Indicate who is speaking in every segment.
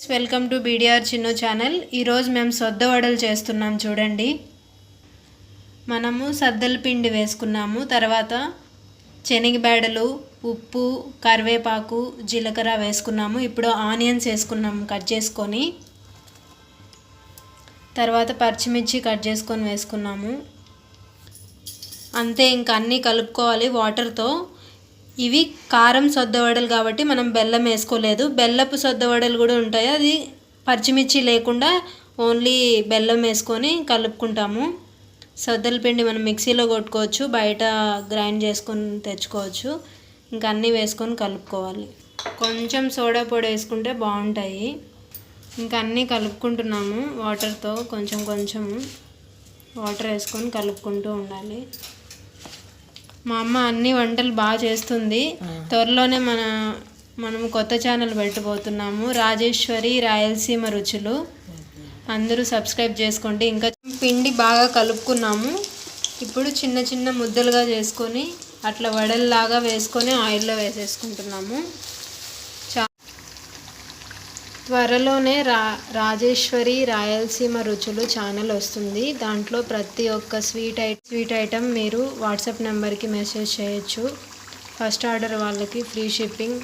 Speaker 1: Welcome to BDR Chinnu channel. ఈరోజు మేము సొద్ద వడలు చేస్తున్నాం. చూడండి, మనము సద్దల పిండి వేసుకున్నాము, తర్వాత శనగబేడలు, ఉప్పు, కరివేపాకు, జీలకర్ర వేసుకున్నాము. ఇప్పుడు ఆనియన్స్ వేసుకున్నాము కట్ చేసుకొని, తర్వాత పచ్చిమిర్చి కట్ చేసుకొని వేసుకున్నాము. అంతే, ఇంకా అన్నీ కలుపుకోవాలి వాటర్తో. ఇవి కారం సొద్ద వడలు కాబట్టి మనం బెల్లం వేసుకోలేదు. బెల్లపు సొద్ద వడలు కూడా ఉంటాయి, అది పచ్చిమిర్చి లేకుండా ఓన్లీ బెల్లం వేసుకొని కలుపుకుంటాము. సొద్దల పిండి మనం మిక్సీలో కొట్టుకోవచ్చు, బయట గ్రైండ్ చేసుకొని తెచ్చుకోవచ్చు. ఇంకా అన్నీ వేసుకొని కలుపుకోవాలి. కొంచెం సోడా పొడి వేసుకుంటే బాగుంటాయి. ఇంకా అన్నీ కలుపుకుంటున్నాము వాటర్తో. కొంచెం వాటర్ వేసుకొని కలుపుకుంటూ ఉండాలి. మా అమ్మ అన్ని వంటలు బాగా చేస్తుంది. త్వరలోనే మనం కొత్త ఛానల్ పెట్టబోతున్నాము, రాజేశ్వరి రాయలసీమ రుచులు. అందరూ సబ్స్క్రైబ్ చేసుకోండి. ఇంకా పిండి బాగా కలుపుకున్నాము. ఇప్పుడు చిన్న చిన్న ముద్దలుగా చేసుకొని అట్లా వడల్లాగా వేసుకొని ఆయిల్లో వేసేసుకుంటున్నాము. త్వరలోనే రాజేశ్వరి రాయలసీమ రుచులు ఛానల్ వస్తుంది. దాంట్లో ప్రతి ఒక్క స్వీట్ ఐటమ్ మీరు వాట్సాప్ నెంబర్కి మెసేజ్ చేయొచ్చు. ఫస్ట్ ఆర్డర్ వాళ్ళకి ఫ్రీ షిప్పింగ్.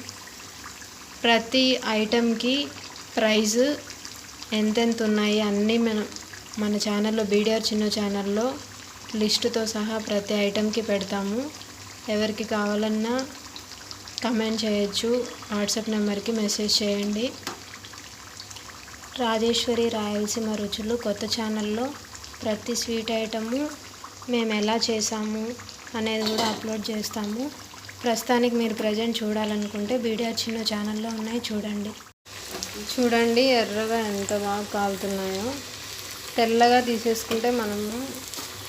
Speaker 1: ప్రతి ఐటమ్కి ప్రైజ్ ఎంతెంత ఉన్నాయి అన్నీ మన ఛానల్లో, బీడిఆర్ చిన్ను ఛానల్లో లిస్టుతో సహా ప్రతి ఐటమ్కి పెడతాము. ఎవరికి కావాలన్నా కమెంట్ చేయొచ్చు, వాట్సాప్ నెంబర్కి మెసేజ్ చేయండి. రాజేశ్వరి రాయలసీమ రుచులు కొత్త ఛానల్లో ప్రతి స్వీట్ ఐటము మేము ఎలా చేసాము అనేది కూడా అప్లోడ్ చేస్తాము. ప్రస్తుతానికి మీరు ప్రజెంట్ చూడాలనుకుంటే బీడిఆర్ చిన్ను ఛానల్లో ఉన్నాయి, చూడండి. ఎర్రగా ఎంత బాగా కాలుతున్నాయో. తెల్లగా తీసేసుకుంటే మనము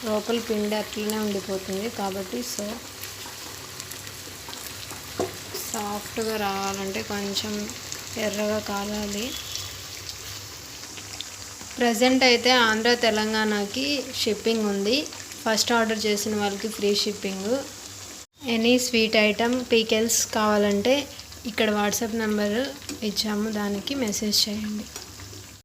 Speaker 1: లోపల పిండి అట్లనే ఉండిపోతుంది. కాబట్టి సాఫ్ట్గా రావాలంటే కొంచెం ఎర్రగా కాలాలి. ప్రజెంట్ అయితే ఆంధ్ర తెలంగాణకి షిప్పింగ్ ఉంది. ఫస్ట్ ఆర్డర్ చేసిన వాళ్ళకి free shipping. Any sweet item, pickles కావాలంటే ఇక్కడ వాట్సాప్ నెంబర్ ఇచ్చాము, దానికి మెసేజ్ చేయండి.